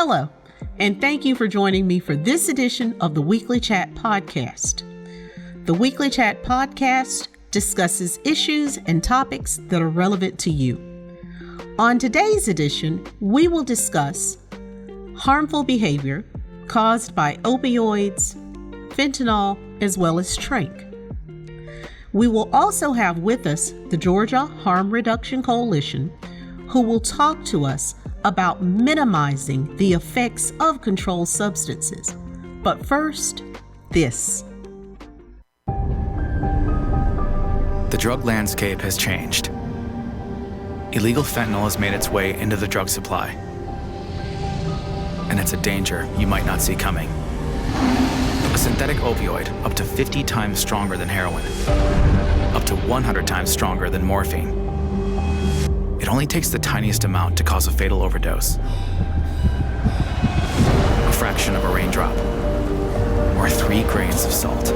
Hello, and thank you for joining me for this edition of the Weekly Chat Podcast. The Weekly Chat Podcast discusses issues and topics that are relevant to you. On today's edition, we will discuss harmful behavior caused by opioids, fentanyl, as well as tranq. We will also have with us the Georgia Harm Reduction Coalition, who will talk to us about minimizing the effects of controlled substances. But first, this. The drug landscape has changed. Illegal fentanyl has made its way into the drug supply. And it's a danger you might not see coming. A synthetic opioid up to 50 times stronger than heroin, up to 100 times stronger than morphine. It only takes the tiniest amount to cause a fatal overdose. A fraction of a raindrop, or 3 grains of salt.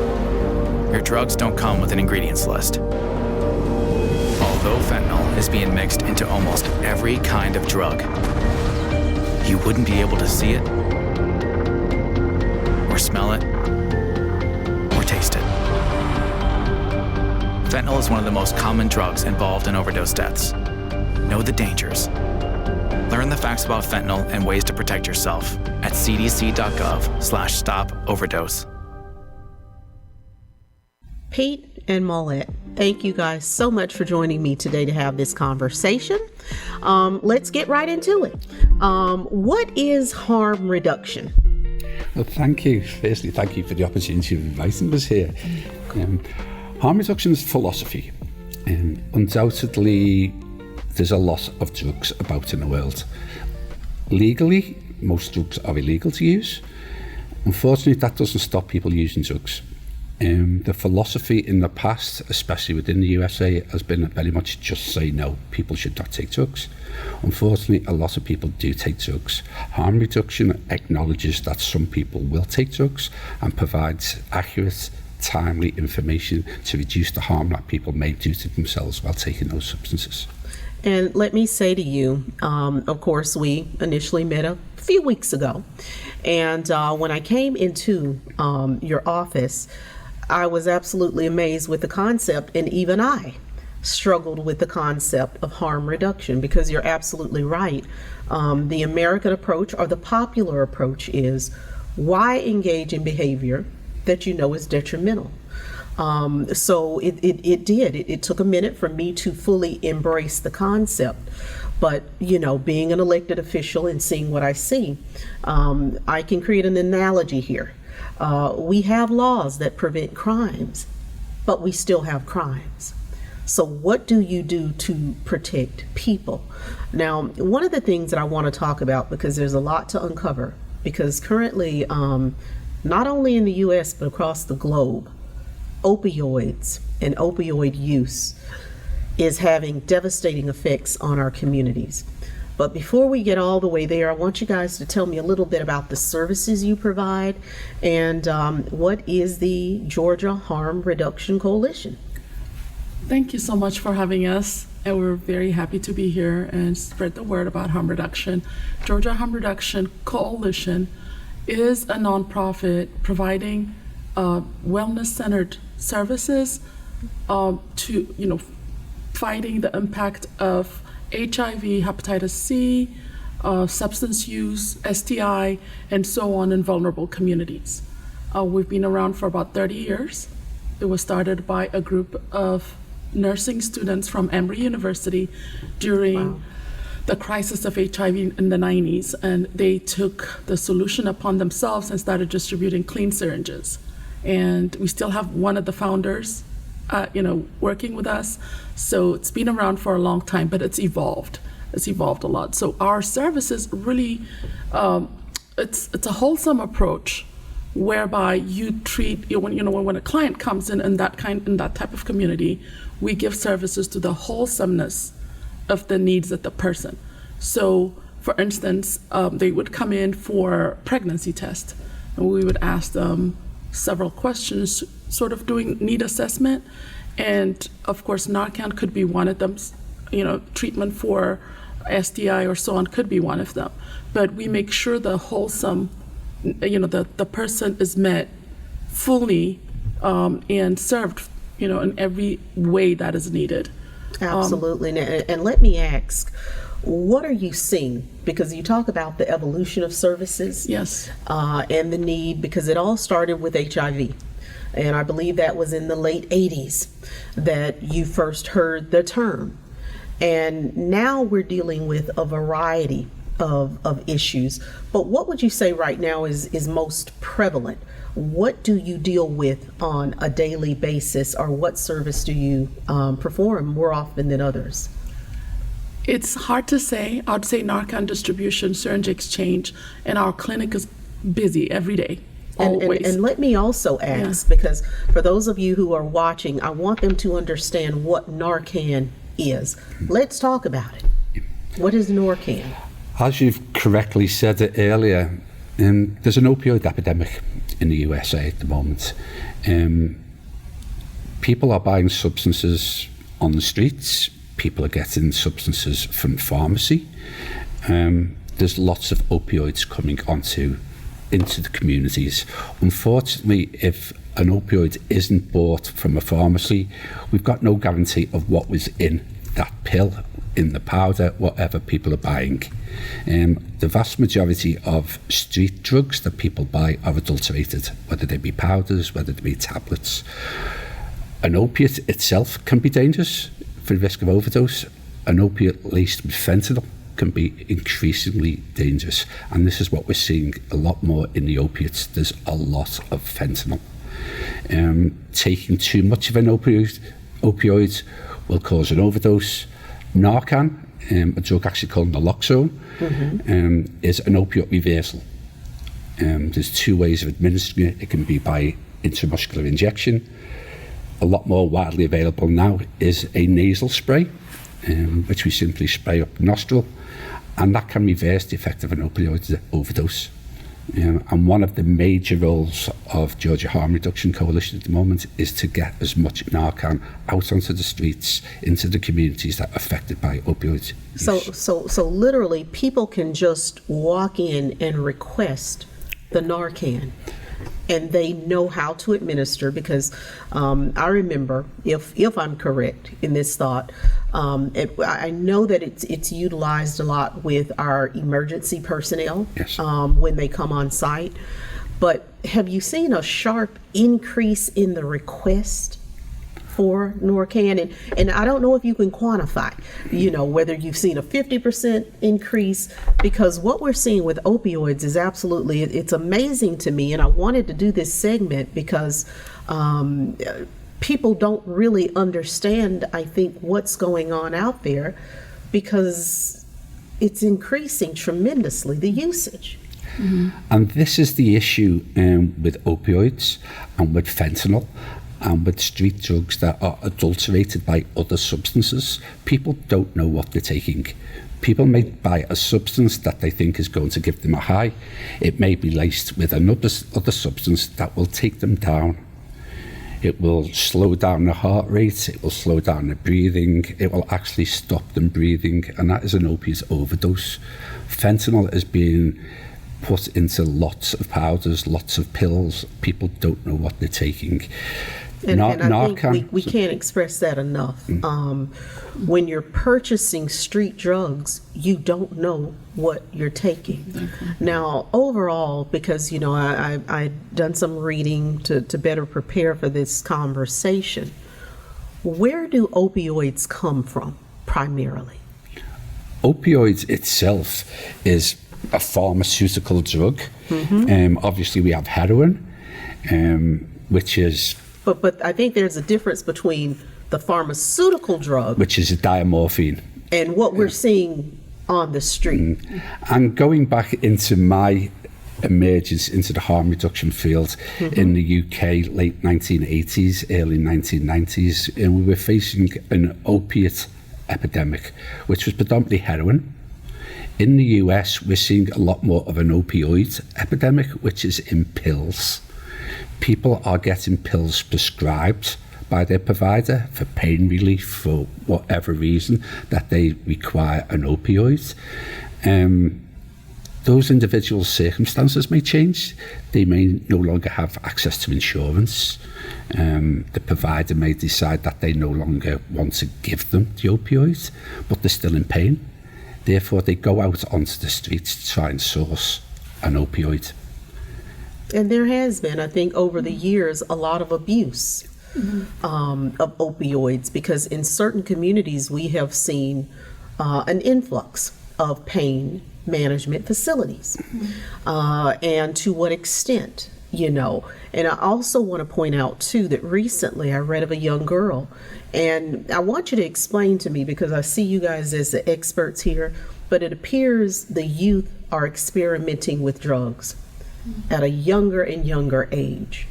Your drugs don't come with an ingredients list. Although fentanyl is being mixed into almost every kind of drug, you wouldn't be able to see it, or smell it, or taste it. Fentanyl is one of the most common drugs involved in overdose deaths. Know the dangers. Learn the facts about fentanyl and ways to protect yourself at cdc.gov/stop-overdose. Pete and Mollett, thank you guys so much for joining me today to have this conversation. Let's get right into it. What is harm reduction? Well, thank you. Firstly, thank you for the opportunity of inviting us here. Harm reduction is philosophy. Undoubtedly, there's a lot of drugs about in the world. Legally, most drugs are illegal to use. Unfortunately, that doesn't stop people using drugs. The philosophy in the past, especially within the USA, has been very much just say no, people should not take drugs. Unfortunately, a lot of people do take drugs. Harm reduction acknowledges that some people will take drugs and provides accurate, timely information to reduce the harm that people may do to themselves while taking those substances. And let me say to you, of course, we initially met a few weeks ago. And when I came into your office, I was absolutely amazed with the concept. And even I struggled with the concept of harm reduction, because you're absolutely right. The American approach, or the popular approach, is why engage in behavior that you know is detrimental? So it took a minute for me to fully embrace the concept. But, you know, being an elected official and seeing what I see, I can create an analogy here. We have laws that prevent crimes, but we still have crimes. So what do you do to protect people? Now, one of the things that I want to talk about, because there's a lot to uncover, because currently, not only in the US, but across the globe, opioids and opioid use is having devastating effects on our communities. But before we get all the way there, I want you guys to tell me a little bit about the services you provide and what is the Georgia Harm Reduction Coalition? Thank you so much for having us, and we're very happy to be here and spread the word about harm reduction. Georgia Harm Reduction Coalition is a nonprofit providing wellness-centered services to, fighting the impact of HIV, hepatitis C, substance use, STI, and so on in vulnerable communities. We've been around for about 30 years. It was started by a group of nursing students from Emory University during the crisis of HIV in the 90s, and they took the solution upon themselves and started distributing clean syringes. And we still have one of the founders, working with us. So it's been around for a long time, but it's evolved. It's evolved a lot. So our services really, it's a wholesome approach, whereby you treat when a client comes in that type of community, we give services to the wholesomeness of the needs of the person. So, for instance, they would come in for pregnancy test, and we would ask them several questions, sort of doing need assessment, and of course Narcan could be one of them. Treatment for STI or so on could be one of them. But we make sure the wholesome, the person is met fully and served, in every way that is needed. Absolutely. And let me ask, what are you seeing? Because you talk about the evolution of services. Yes. And the need, because it all started with HIV. And I believe that was in the late 80s that you first heard the term. And now we're dealing with a variety of issues. But what would you say right now is most prevalent? What do you deal with on a daily basis, or what service do you perform more often than others? It's hard to say. I'd say Narcan distribution, syringe exchange, and our clinic is busy every day. Always. And let me also ask, because for those of you who are watching, I want them to understand what Narcan is. Let's talk about it. What is Narcan? As you've correctly said it earlier, there's an opioid epidemic in the USA at the moment. People are buying substances on the streets. People are getting substances from pharmacy. There's lots of opioids coming into the communities. Unfortunately, if an opioid isn't bought from a pharmacy, we've got no guarantee of what was in that pill, in the powder, whatever people are buying. The vast majority of street drugs that people buy are adulterated, whether they be powders, whether they be tablets. An opiate itself can be dangerous for the risk of overdose. An opiate laced with fentanyl can be increasingly dangerous, and this is what we're seeing a lot more in the opiates. There's a lot of fentanyl. Taking too much of an opioid will cause an overdose. Narcan, a drug actually called naloxone, is an opiate reversal. There's two ways of administering it. It can be by intramuscular injection. A lot more widely available now is a nasal spray, which we simply spray up the nostril, and that can reverse the effect of an opioid overdose. And one of the major roles of Georgia Harm Reduction Coalition at the moment is to get as much Narcan out onto the streets, into the communities that are affected by opioid use. So literally, people can just walk in and request the Narcan, and they know how to administer, because I remember, if I'm correct in this thought, I know that it's utilized a lot with our emergency personnel. Yes. When they come on site. But have you seen a sharp increase in the request for Narcan? And I don't know if you can quantify, whether you've seen a 50% increase, because what we're seeing with opioids is absolutely, it's amazing to me. And I wanted to do this segment because people don't really understand, I think, what's going on out there, because it's increasing tremendously, the usage. Mm-hmm. And this is the issue with opioids and with fentanyl and with street drugs that are adulterated by other substances. People don't know what they're taking. People may buy a substance that they think is going to give them a high. It may be laced with other substance that will take them down. It will slow down the heart rate, it will slow down the breathing, it will actually stop them breathing, and that is an opiate overdose. Fentanyl is being put into lots of powders, lots of pills. People don't know what they're taking. And I think we can't express that enough. When you're purchasing street drugs, you don't know what you're taking. Now, overall, because I've done some reading to better prepare for this conversation, where do opioids come from primarily? Opioids itself is a pharmaceutical drug. Obviously, we have heroin, which is... But I think there's a difference between the pharmaceutical drug, which is a diamorphine, and what we're seeing on the street. And going back into my emergence into the harm reduction field in the UK, late 1980s, early 1990s, and we were facing an opiate epidemic, which was predominantly heroin. In the US, we're seeing a lot more of an opioid epidemic, which is in pills. People are getting pills prescribed by by their provider for pain relief for whatever reason that they require an opioid. Those individuals' circumstances may change. They may no longer have access to insurance. The provider may decide that they no longer want to give them the opioid, but they're still in pain. Therefore, they go out onto the streets to try and source an opioid. And there has been, I think, over the years, a lot of abuse of opioids, because in certain communities we have seen an influx of pain management facilities, and to what extent, you know. And I also want to point out too that recently I read of a young girl, and I want you to explain to me, because I see you guys as the experts here, but it appears the youth are experimenting with drugs at a younger and younger age.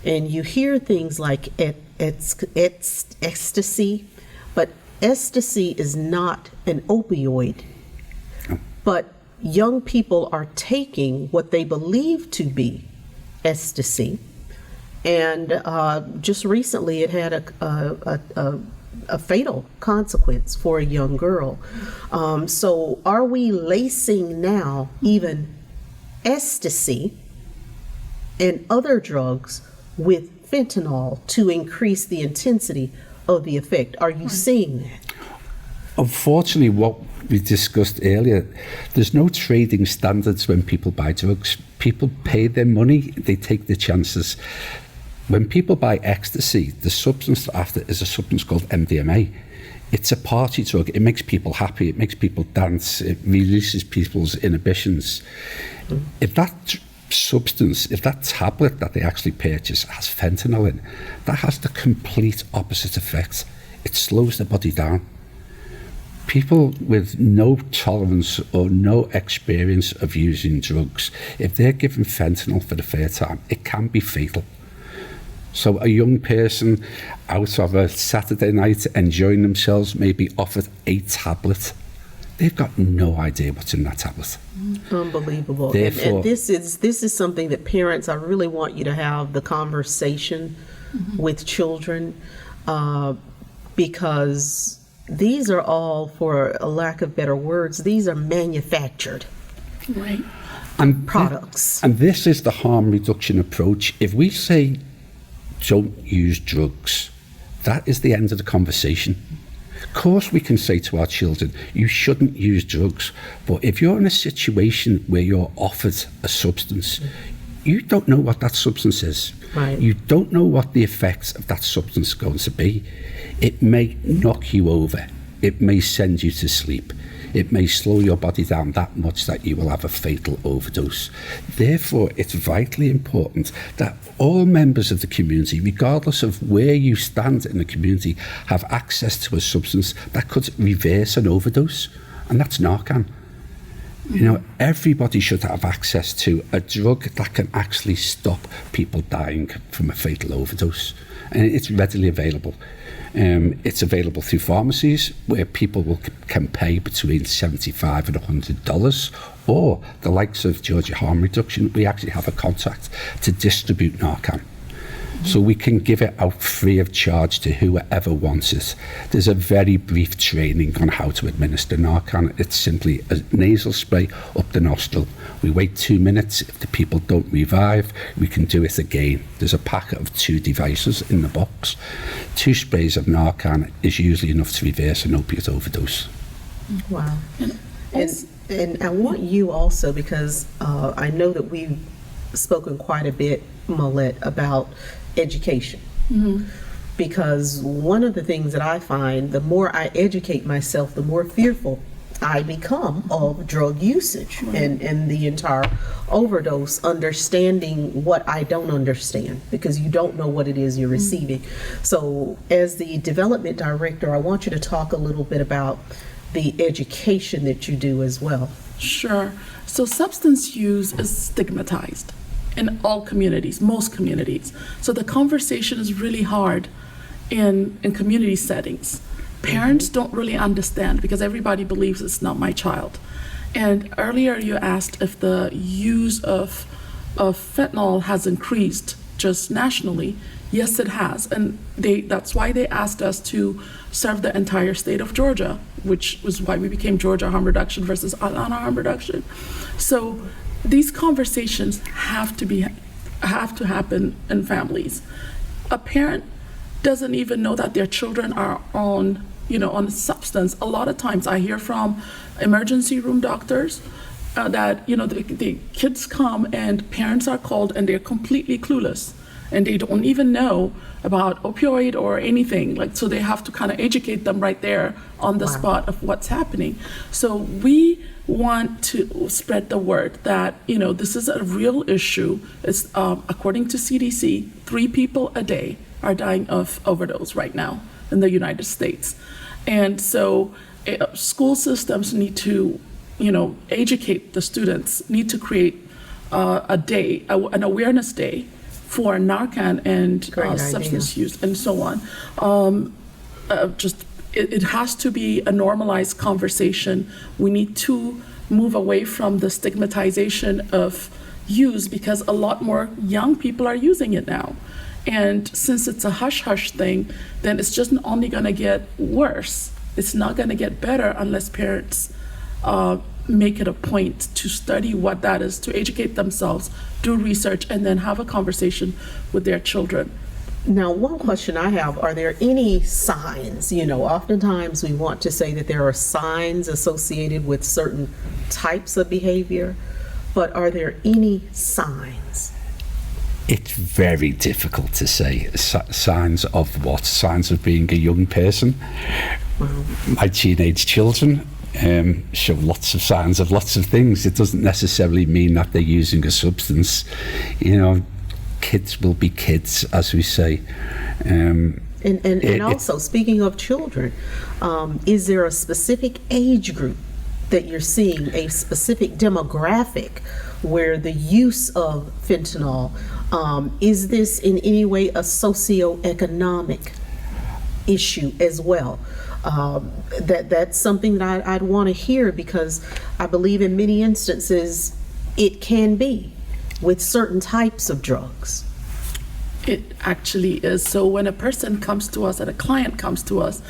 And you hear things like ecstasy, but ecstasy is not an opioid. But young people are taking what they believe to be ecstasy, and just recently it had a fatal consequence for a young girl. So are we lacing now even ecstasy and other drugs with fentanyl to increase the intensity of the effect? Are you seeing that? Unfortunately, what we discussed earlier, there's no trading standards when people buy drugs. People pay their money, they take the chances. When people buy ecstasy, the substance after is a substance called MDMA. It's a party drug. It makes people happy. It makes people dance. It releases people's inhibitions. If that substance, if that tablet that they actually purchase has fentanyl in, that has the complete opposite effect. It slows the body down. People with no tolerance or no experience of using drugs, if they're given fentanyl for the first time, it can be fatal. So a young person out of a Saturday night enjoying themselves may be offered a tablet. They've got no idea what's in that tablet. Unbelievable. Therefore, and this is something that parents, I really want you to have the conversation with children, because these are all, for a lack of better words, these are manufactured products. And this is the harm reduction approach. If we say don't use drugs, that is the end of the conversation. Of course we can say to our children, you shouldn't use drugs, but if you're in a situation where you're offered a substance, you don't know what that substance is. Right. You don't know what the effects of that substance is going to be. It may knock you over. It may send you to sleep. It may slow your body down that much that you will have a fatal overdose. Therefore, it's vitally important that all members of the community, regardless of where you stand in the community, have access to a substance that could reverse an overdose, and that's Narcan. You know, everybody should have access to a drug that can actually stop people dying from a fatal overdose, and it's readily available. It's available through pharmacies where people can pay between $75 and $100, or the likes of Georgia Harm Reduction. We actually have a contract to distribute Narcan. So we can give it out free of charge to whoever wants it. There's a very brief training on how to administer Narcan. It's simply a nasal spray up the nostril. We wait 2 minutes. If the people don't revive, we can do it again. There's a packet of 2 devices in the box. 2 sprays of Narcan is usually enough to reverse an opiate overdose. Wow. And I want you also, because I know that we've spoken quite a bit, Millette, about education. Because one of the things that I find, the more I educate myself, the more fearful I become of drug usage and the entire overdose, understanding what I don't understand, because you don't know what it is you're receiving. So as the development director, I want you to talk a little bit about the education that you do as well. Sure. So substance use is stigmatized in all communities, most communities. So the conversation is really hard in community settings. Parents don't really understand because everybody believes it's not my child. And earlier you asked if the use of fentanyl has increased just nationally. Yes, it has. And that's why they asked us to serve the entire state of Georgia, which was why we became Georgia Harm Reduction versus Atlanta Harm Reduction. So these conversations have to happen in families. A parent doesn't even know that their children are on a substance. A lot of times I hear from emergency room doctors that the kids come and parents are called and they're completely clueless and they don't even know about opioid or anything, so they have to kind of educate them right there on the spot of what's happening. So we want to spread the word that this is a real issue. It's according to CDC, 3 people a day are dying of overdose right now in the United States. And so school systems need to educate the students, need to create a day, an awareness day for Narcan and substance use and so on. It has to be a normalized conversation. We need to move away from the stigmatization of use because a lot more young people are using it now. And since it's a hush-hush thing, then it's just only going to get worse. It's not going to get better unless parents make it a point to study what that is, to educate themselves, do research, and then have a conversation with their children. Now, one question I have, are there any signs? Oftentimes we want to say that there are signs associated with certain types of behavior, but are there any signs? It's very difficult to say. Signs of what? Signs of being a young person. Wow. My teenage children show lots of signs of lots of things. It doesn't necessarily mean that they're using a substance. Kids will be kids, as we say. And also, speaking of children, is there a specific age group that you're seeing, a specific demographic where the use of fentanyl, is this in any way a socioeconomic issue as well? That's something that I'd want to hear, because I believe in many instances it can be with certain types of drugs. It actually is. So when a person comes to us and a client comes to us,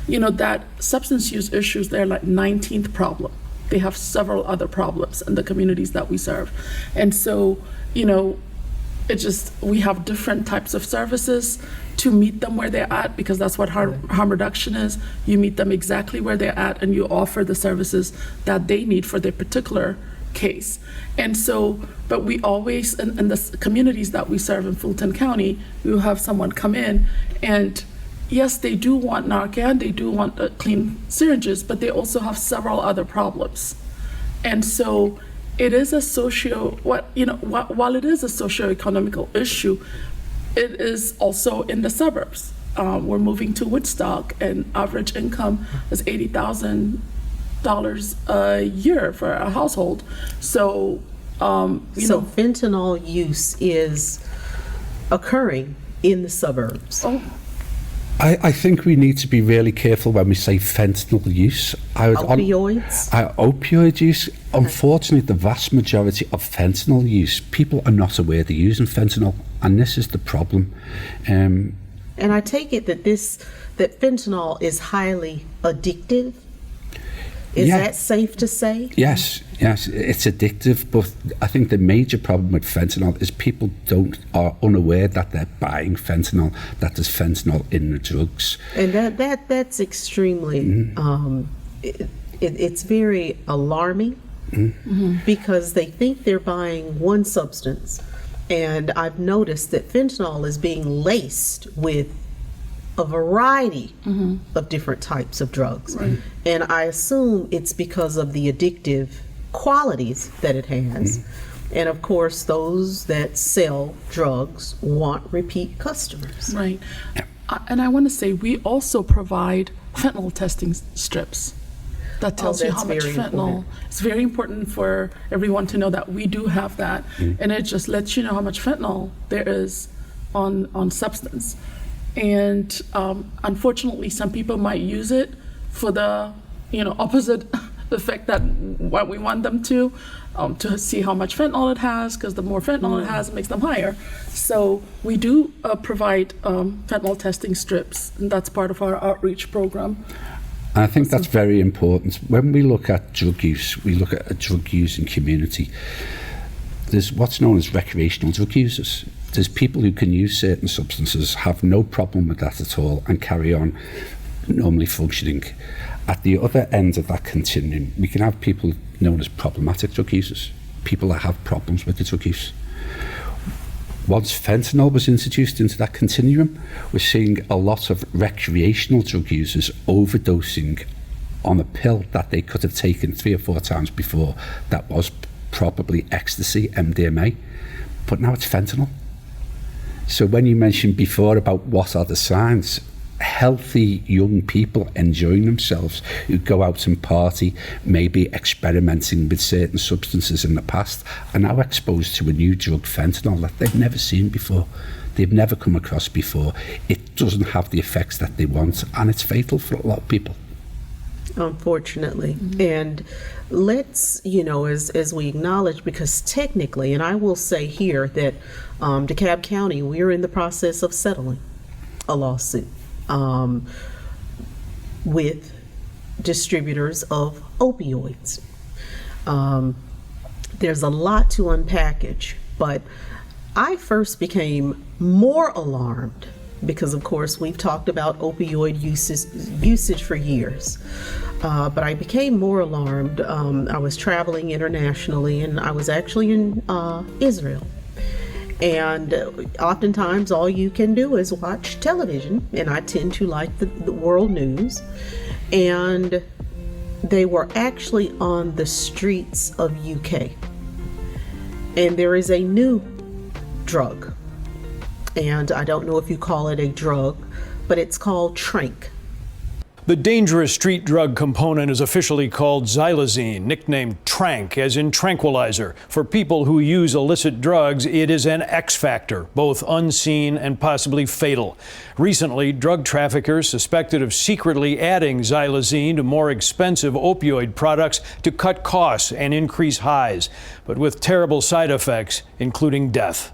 that substance use issues, they're like 19th problem. They have several other problems in the communities that we serve. And so, we have different types of services to meet them where they're at, because that's what harm reduction is. You meet them exactly where they're at and you offer the services that they need for their particular case. And so, but we always, in the communities that we serve in Fulton County, we will have someone come in and yes, they do want Narcan, they do want clean syringes, but they also have several other problems. And so it is while it is a socio-economical issue, it is also in the suburbs. We're moving to Woodstock and average income is $80,000 a year for a household. So, so fentanyl use is occurring in the suburbs. Oh. I think we need to be really careful when we say fentanyl use. Opioids? Opioid use. Unfortunately, the vast majority of fentanyl use, people are not aware they're using fentanyl, and this is the problem. And I take it that fentanyl is highly addictive. Is that safe to say? Yes, it's addictive, but I think the major problem with fentanyl is people are unaware that they're buying fentanyl, that there's fentanyl in the drugs. And that's extremely, it's very alarming, because they think they're buying one substance, and I've noticed that fentanyl is being laced with a variety of different types of drugs. Right. And I assume it's because of the addictive qualities that it has. And of course, those that sell drugs want repeat customers. Right. And I want to say, we also provide fentanyl testing strips that tells you how much fentanyl. It's very important for everyone to know that we do have that. And it just lets you know how much fentanyl there is on substance. And unfortunately, some people might use it for the opposite effect that what we want them to see how much fentanyl it has, because the more fentanyl it has, it makes them higher. So we do provide fentanyl testing strips, and that's part of our outreach program. I think that's very important. When we look at drug use, we look at a drug using community. There's what's known as recreational drug users. There's people who can use certain substances, have no problem with that at all, and carry on normally functioning. At the other end of that continuum, we can have people known as problematic drug users, people that have problems with the drug use. Once fentanyl was introduced into that continuum, we're seeing a lot of recreational drug users overdosing on a pill that they could have taken 3 or 4 times before that was probably ecstasy, MDMA, but now it's fentanyl. So when you mentioned before about what are the signs, healthy young people enjoying themselves who go out and party, maybe experimenting with certain substances in the past, are now exposed to a new drug, fentanyl, that they've never seen before, they've never come across before. It doesn't have the effects that they want, and it's fatal for a lot of people. Unfortunately. And let's, as we acknowledge, because technically, and I will say here that DeKalb County, we're in the process of settling a lawsuit with distributors of opioids. There's a lot to unpackage, but I first became more alarmed because, of course, we've talked about opioid usage for years. But I became more alarmed. I was traveling internationally, and I was actually in Israel. And oftentimes all you can do is watch television, and I tend to like the world news. And they were actually on the streets of UK. And there is a new drug. And I don't know if you call it a drug, but it's called Trank. The dangerous street drug component is officially called Xylazine, nicknamed Trank, as in tranquilizer. For people who use illicit drugs, it is an X factor, both unseen and possibly fatal. Recently, drug traffickers suspected of secretly adding Xylazine to more expensive opioid products to cut costs and increase highs, but with terrible side effects, including death.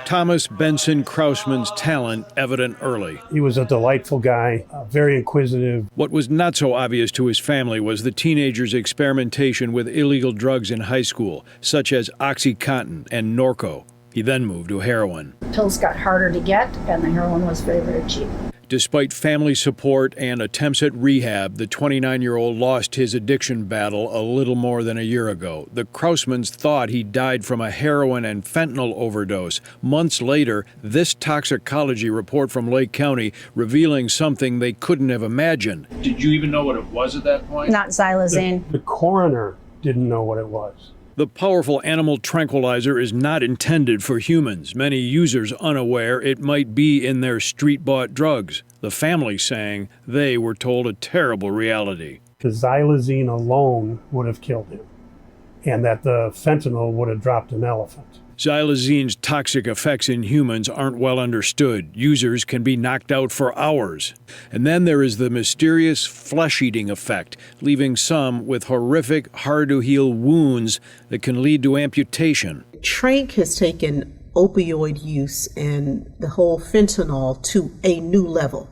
Thomas Benson Krausman's talent evident early. He was a delightful guy, very inquisitive. What was not so obvious to his family was the teenager's experimentation with illegal drugs in high school, such as OxyContin and Norco. He then moved to heroin. Pills got harder to get, and the heroin was very, very cheap. Despite family support and attempts at rehab, the 29-year-old lost his addiction battle a little more than a year ago. The Krausmans thought he died from a heroin and fentanyl overdose. Months later, this toxicology report from Lake County revealing something they couldn't have imagined. Did you even know what it was at that point? Not Xylazine. The coroner didn't know what it was. The powerful animal tranquilizer is not intended for humans, many users unaware it might be in their street-bought drugs. The family saying they were told a terrible reality. The Xylazine alone would have killed him, and that the fentanyl would have dropped an elephant. Xylazine's toxic effects in humans aren't well understood. Users can be knocked out for hours. And then there is the mysterious flesh-eating effect, leaving some with horrific, hard-to-heal wounds that can lead to amputation. Trank has taken opioid use and the whole fentanyl to a new level.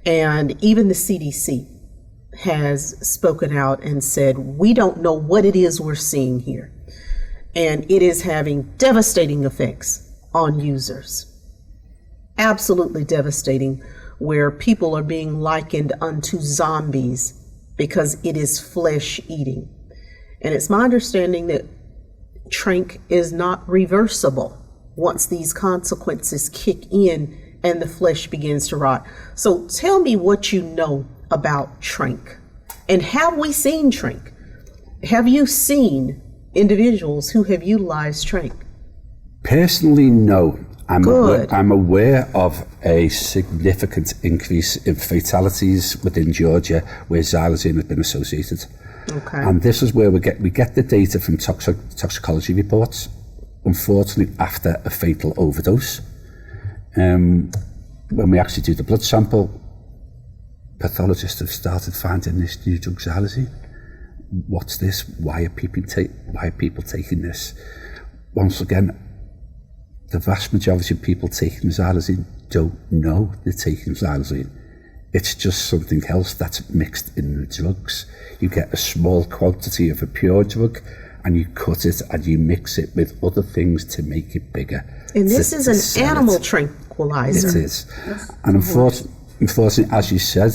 And even the CDC has spoken out and said, we don't know what it is we're seeing here. And it is having devastating effects on users. Absolutely devastating, where people are being likened unto zombies because it is flesh eating. And it's my understanding that Trank is not reversible once these consequences kick in and the flesh begins to rot. So tell me what you know about Trank. And have we seen Trank? Have you seen individuals who have utilized Trank? Personally, no. Good. I'm aware of a significant increase in fatalities within Georgia where Xylazine has been associated. Okay. And this is where we get the data from toxicology reports, unfortunately after a fatal overdose. When we actually do the blood sample, pathologists have started finding this new drug, Xylazine. What's this? Why are people taking this? Once again, the vast majority of people taking Xylazine don't know they're taking Xylazine. It's just something else that's mixed in the drugs. You get a small quantity of a pure drug and you cut it and you mix it with other things to make it bigger. And this is an animal tranquilizer. It is. And unfortunately, as you said,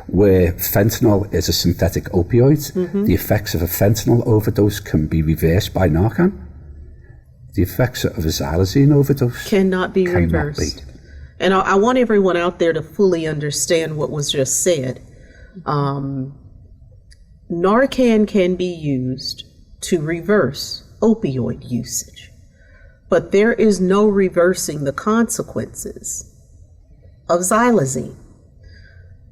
where fentanyl is a synthetic opioid, the effects of a fentanyl overdose can be reversed by Narcan. The effects of a Xylazine overdose cannot be reversed. And I want everyone out there to fully understand what was just said. Narcan can be used to reverse opioid usage, but there is no reversing the consequences of Xylazine,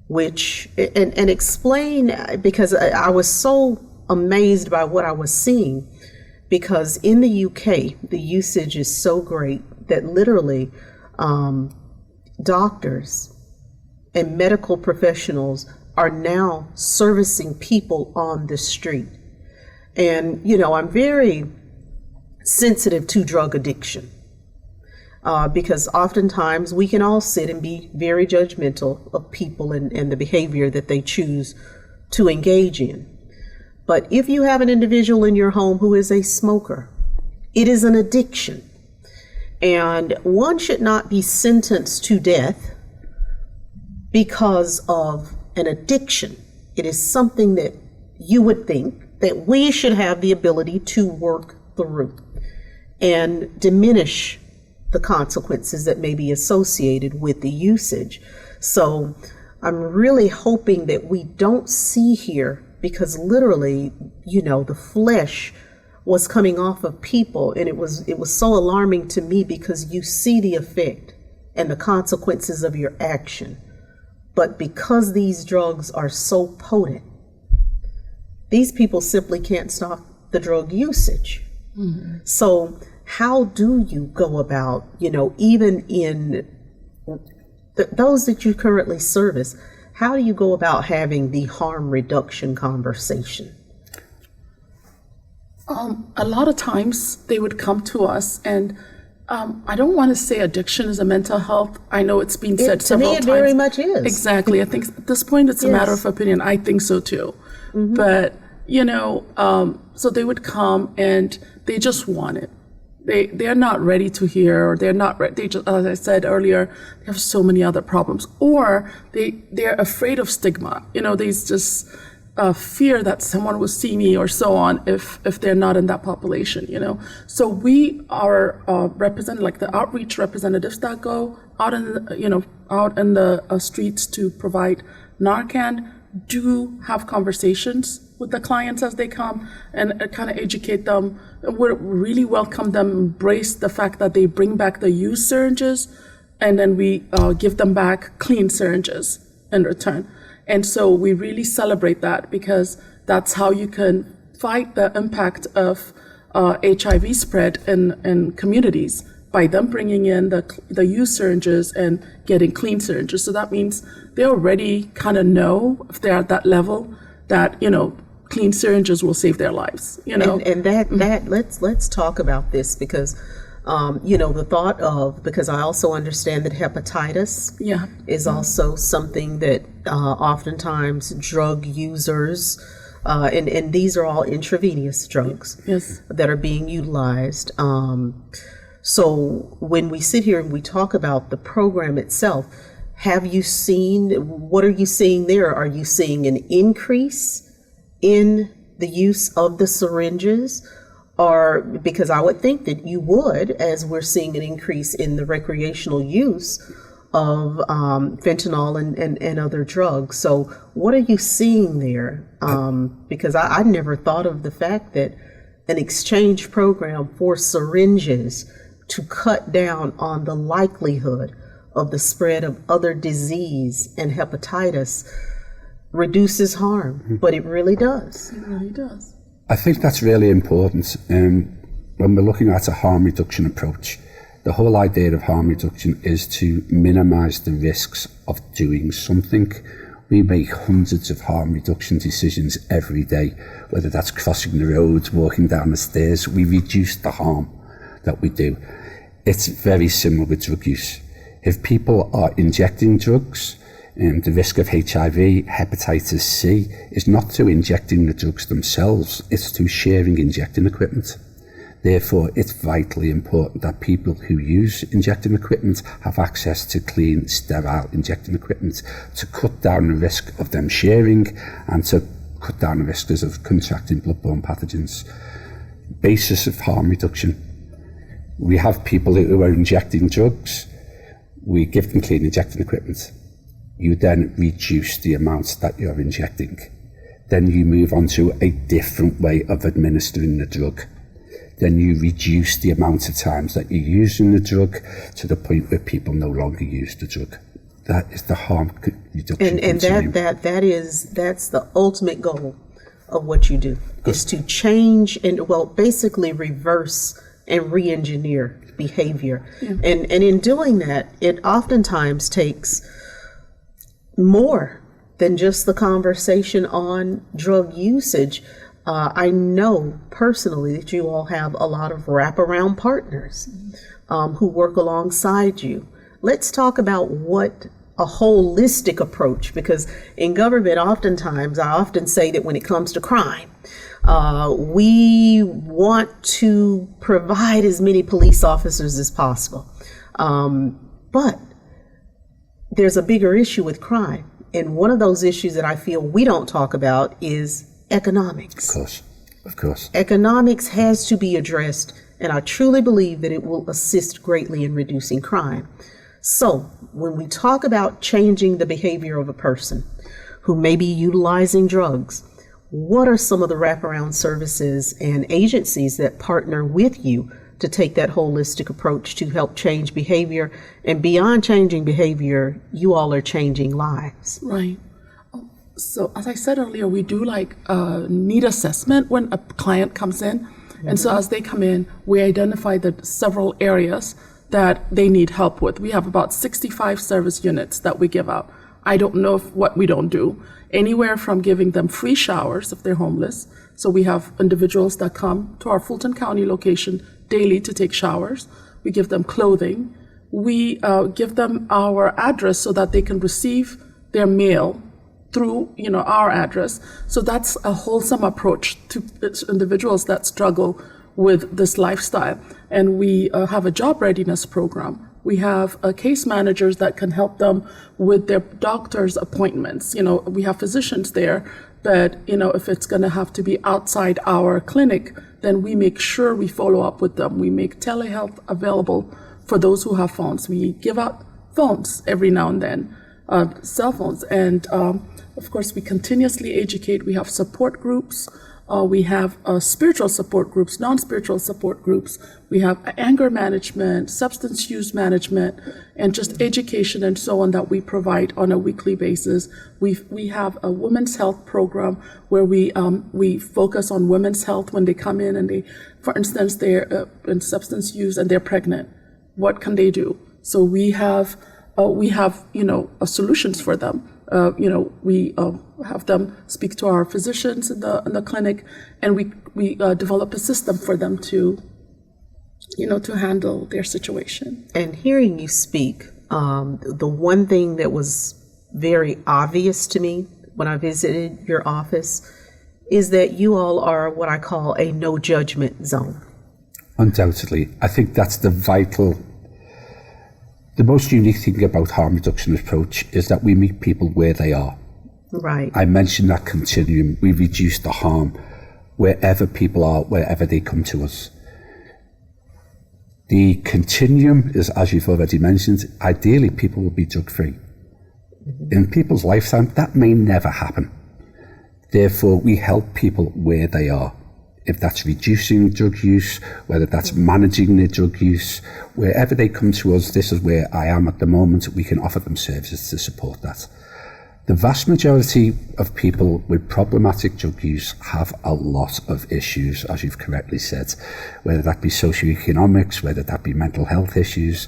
which, and explain, because I was so amazed by what I was seeing, because in the UK, the usage is so great that literally doctors and medical professionals are now servicing people on the street. And, you know, I'm very sensitive to drug addiction because oftentimes we can all sit and be very judgmental of people and the behavior that they choose to engage in. But if you have an individual in your home who is a smoker, it is an addiction. And one should not be sentenced to death because of an addiction. It is something that you would think that we should have the ability to work through and diminish the consequences that may be associated with the usage. So I'm really hoping that we don't see here, because literally, you know, the flesh was coming off of people, and it was so alarming to me because you see the effect and the consequences of your action. But because these drugs are so potent, these people simply can't stop the drug usage. So how do you go about, you know, even in those that you currently service, how do you go about having the harm reduction conversation? A lot of times they would come to us, and I don't want to say addiction is a mental health. I know it's been said several times. To me, it very much is. Exactly. I think at this point it's a matter of opinion. I think so too. But, you know, so they would come and they just want it. They're not ready to hear, or they're not ready. They just, as I said earlier, they have so many other problems, or they're afraid of stigma. You know, there's just fear that someone will see me or so on if they're not in that population. You know, so we are represented, like the outreach representatives that go out in the streets to provide Narcan, do have conversations with the clients as they come and kind of educate them. We really welcome them, embrace the fact that they bring back the used syringes, and then we give them back clean syringes in return. And so we really celebrate that, because that's how you can fight the impact of HIV spread in communities, by them bringing in the used syringes and getting clean syringes. So that means they already kind of know, if they're at that level, that, you know, clean syringes will save their lives, you know. And that let's talk about this, because you know, the thought of, because I also understand that hepatitis is also something that oftentimes drug users, and these are all intravenous drugs that are being utilized. So when we sit here and we talk about the program itself, have you seen, what are you seeing there? Are you seeing an increase in the use of the syringes? Or, because I would think that you would, as we're seeing an increase in the recreational use of fentanyl and other drugs. So what are you seeing there? Because I never thought of the fact that an exchange program for syringes to cut down on the likelihood of the spread of other disease and hepatitis reduces harm, but it really does. It really does. I think that's really important. When we're looking at a harm reduction approach, the whole idea of harm reduction is to minimize the risks of doing something. We make hundreds of harm reduction decisions every day, whether that's crossing the roads, walking down the stairs. We reduce the harm that we do. It's very similar with drug use. If people are injecting drugs, the risk of HIV, hepatitis C is not through injecting the drugs themselves, it's through sharing injecting equipment. Therefore, it's vitally important that people who use injecting equipment have access to clean, sterile injecting equipment to cut down the risk of them sharing and to cut down the risk of contracting bloodborne pathogens. Basis of harm reduction. We have people who are injecting drugs. We give them clean injecting equipment. You then reduce the amounts that you're injecting. Then you move on to a different way of administering the drug. Then you reduce the amount of times that you're using the drug to the point where people no longer use the drug. That is the harm reduction. And that's the ultimate goal of what you do, is to change and, well, basically reverse and re-engineer behavior. Yeah. And in doing that, it oftentimes takes more than just the conversation on drug usage. I know personally that you all have a lot of wraparound partners who work alongside you. Let's talk about what a holistic approach, because in government, oftentimes, I often say that when it comes to crime, we want to provide as many police officers as possible. But there's a bigger issue with crime. And one of those issues that I feel we don't talk about is economics. Of course. Economics has to be addressed, and I truly believe that it will assist greatly in reducing crime. So when we talk about changing the behavior of a person who may be utilizing drugs, what are some of the wraparound services and agencies that partner with you to take that holistic approach to help change behavior? And beyond changing behavior, you all are changing lives. Right. So as I said earlier, we do like need assessment when a client comes in. Mm-hmm. And so as they come in, we identify the several areas that they need help with. We have about 65 service units that we give out. I don't know what we don't do. Anywhere from giving them free showers if they're homeless. So we have individuals that come to our Fulton County location daily to take showers. We give them clothing. We give them our address so that they can receive their mail through our address. So that's a wholesome approach to individuals that struggle with this lifestyle. And we have a job readiness program. We have case managers that can help them with their doctor's appointments. We have physicians there, but if it's going to have to be outside our clinic, then we make sure we follow up with them. We make telehealth available for those who have phones. We give out phones every now and then, cell phones. And of course, we continuously educate. We have support groups. We have spiritual support groups, non-spiritual support groups. We have anger management, substance use management, and just education and so on that we provide on a weekly basis. We have a women's health program where we focus on women's health when they come in and they, for instance, they're in substance use and they're pregnant. What can they do? So we have solutions for them. We have them speak to our physicians in the clinic, and we develop a system for them to handle their situation. And hearing you speak, the one thing that was very obvious to me when I visited your office is that you all are what I call a no judgment zone. Undoubtedly. I think that's the most unique thing about harm reduction approach is that we meet people where they are. Right. I mentioned that continuum. We reduce the harm wherever people are, wherever they come to us. The continuum is, as you've already mentioned, ideally people will be drug-free. Mm-hmm. In people's lifetime, that may never happen. Therefore, we help people where they are. If that's reducing drug use, whether that's managing their drug use, wherever they come to us, this is where I am at the moment, we can offer them services to support that. The vast majority of people with problematic drug use have a lot of issues, as you've correctly said, whether that be socioeconomics, whether that be mental health issues.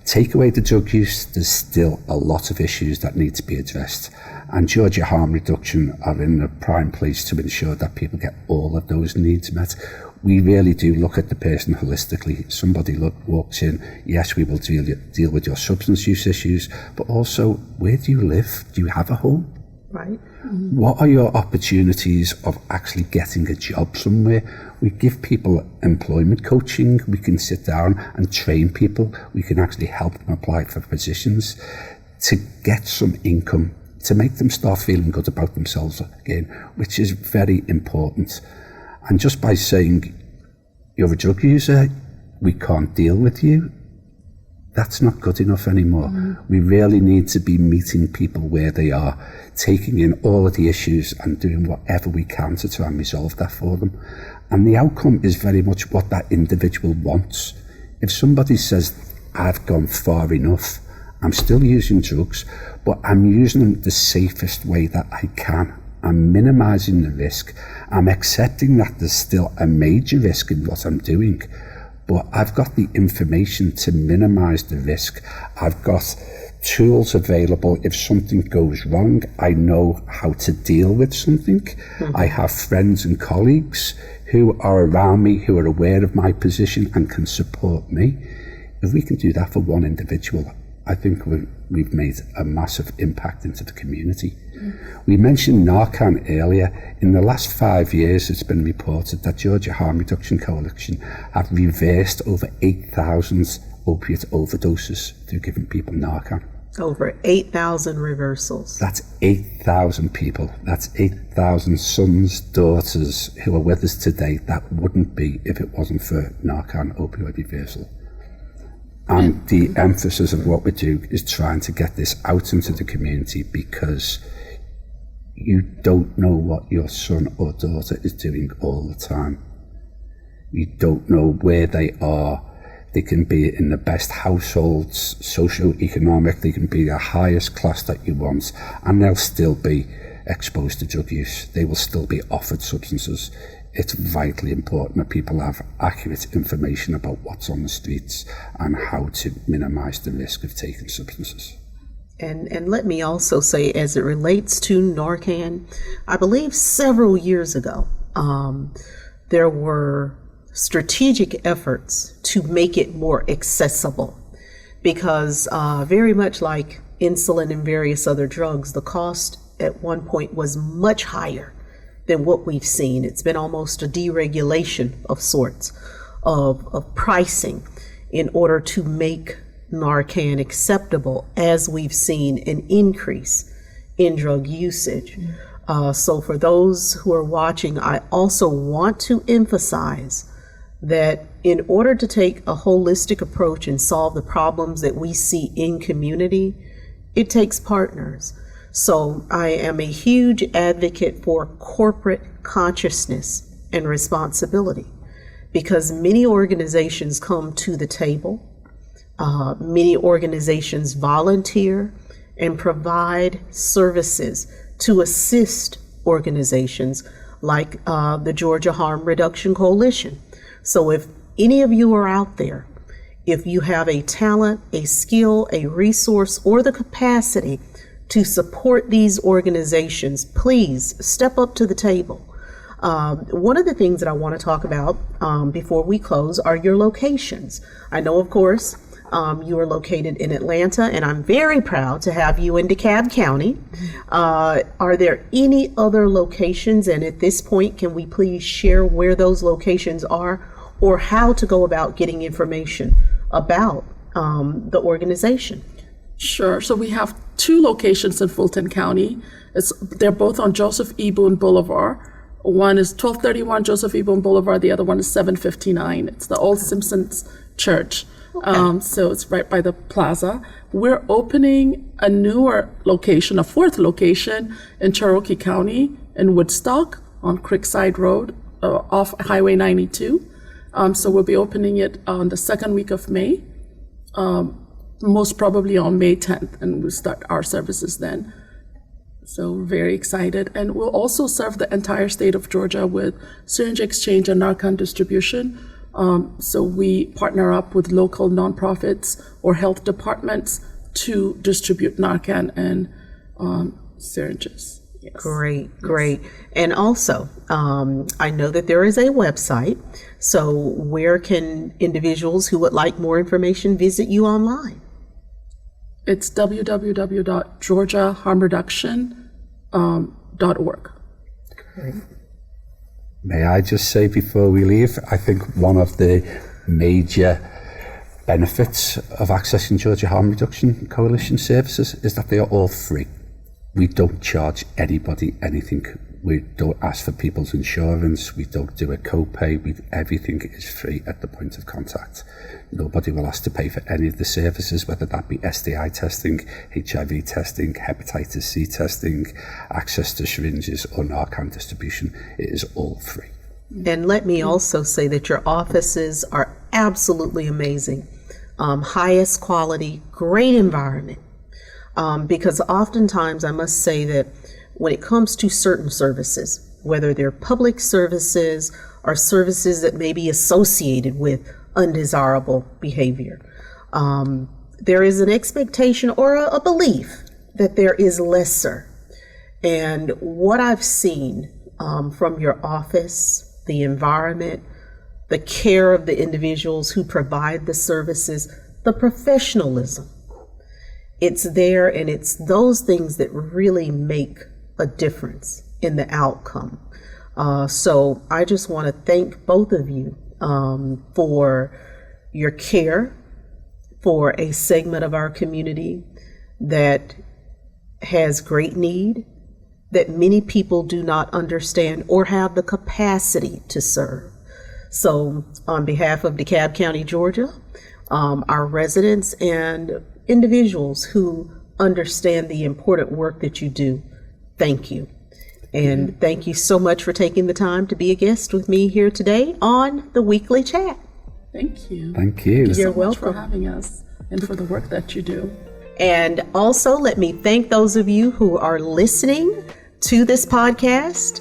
Take away the drug use, there's still a lot of issues that need to be addressed. And Georgia Harm Reduction are in a prime place to ensure that people get all of those needs met. We really do look at the person holistically. Somebody walks in, yes, we will deal with your substance use issues, but also, where do you live? Do you have a home? Right. What are your opportunities of actually getting a job somewhere? We give people employment coaching. We can sit down and train people. We can actually help them apply for positions to get some income, to make them start feeling good about themselves again, which is very important. And just by saying you're a drug user, we can't deal with you, that's not good enough anymore. We really need to be meeting people where they are, taking in all of the issues and doing whatever we can to try and resolve that for them. And the outcome is very much what that individual wants. If somebody says, I've gone far enough, I'm still using drugs, but I'm using them the safest way that I can. I'm minimising the risk. I'm accepting that there's still a major risk in what I'm doing, but I've got the information to minimise the risk. I've got tools available. If something goes wrong, I know how to deal with something. I have friends and colleagues who are around me, who are aware of my position and can support me. If we can do that for one individual, I think we've made a massive impact into the community. We mentioned Narcan earlier. In the last 5 years, it's been reported that Georgia Harm Reduction Coalition have reversed over 8,000 opiate overdoses through giving people Narcan. Over 8,000 reversals. That's 8,000 people. That's 8,000 sons, daughters who are with us today that wouldn't be if it wasn't for Narcan opioid reversal. And the emphasis of what we do is trying to get this out into the community, because you don't know what your son or daughter is doing all the time. You don't know where they are. They can be in the best households, socio-economic, they can be the highest class that you want, and they'll still be exposed to drug use. They will still be offered substances. It's vitally important that people have accurate information about what's on the streets and how to minimise the risk of taking substances. And let me also say, as it relates to Narcan, I believe several years ago, there were strategic efforts to make it more accessible, because very much like insulin and various other drugs, the cost at one point was much higher than what we've seen. It's been almost a deregulation of sorts of pricing in order to make Narcan acceptable, as we've seen an increase in drug usage. So for those who are watching, I also want to emphasize that in order to take a holistic approach and solve the problems that we see in community, it takes partners. So I am a huge advocate for corporate consciousness and responsibility, because many organizations come to the table, many organizations volunteer and provide services to assist organizations like the Georgia Harm Reduction Coalition. So if any of you are out there, if you have a talent, a skill, a resource, or the capacity to support these organizations, please step up to the table. One of the things that I want to talk about before we close are your locations. I know, of course, you are located in Atlanta, and I'm very proud to have you in Dekalb County. Are there any other locations? And at this point, can we please share where those locations are, or how to go about getting information about the organization? Sure. So we have 2 locations in Fulton County. They're both on Joseph E. Boone Boulevard. One is 1231 Joseph E. Boone Boulevard. The other one is 759. It's the Old Simpsons Church. Okay. So it's right by the plaza. We're opening a newer location, a 4th location in Cherokee County in Woodstock on Creekside Road off Highway 92. So we'll be opening it on the 2nd week of May. Most probably on May 10th, and we'll start our services then. So we're very excited. And we'll also serve the entire state of Georgia with syringe exchange and Narcan distribution. So we partner up with local nonprofits or health departments to distribute Narcan and syringes. Yes. Great. And also, I know that there is a website. So where can individuals who would like more information visit you online? It's www.georgiaharmreduction.org. May I just say before we leave, I think one of the major benefits of accessing Georgia Harm Reduction Coalition services is that they are all free. We don't charge anybody anything. We don't ask for people's insurance. We don't do a copay. Everything is free at the point of contact. Nobody will ask to pay for any of the services, whether that be STI testing, HIV testing, hepatitis C testing, access to syringes or Narcan distribution. It is all free. And let me also say that your offices are absolutely amazing. Highest quality, great environment. Because oftentimes I must say that when it comes to certain services, whether they're public services or services that may be associated with undesirable behavior, there is an expectation or a belief that there is lesser. And what I've seen from your office, the environment, the care of the individuals who provide the services, the professionalism, it's there, and it's those things that really make a difference in the outcome. So I just want to thank both of you for your care for a segment of our community that has great need, that many people do not understand or have the capacity to serve. So on behalf of DeKalb County, Georgia, our residents and individuals who understand the important work that you do, thank you. And thank you so much for taking the time to be a guest with me here today on the Weekly Chat. Thank you. Thank you. Thank you You're so much welcome. for having us and for the work that you do. And also let me thank those of you who are listening to this podcast.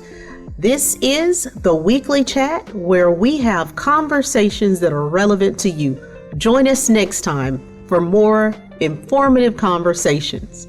This is the Weekly Chat, where we have conversations that are relevant to you. Join us next time for more informative conversations.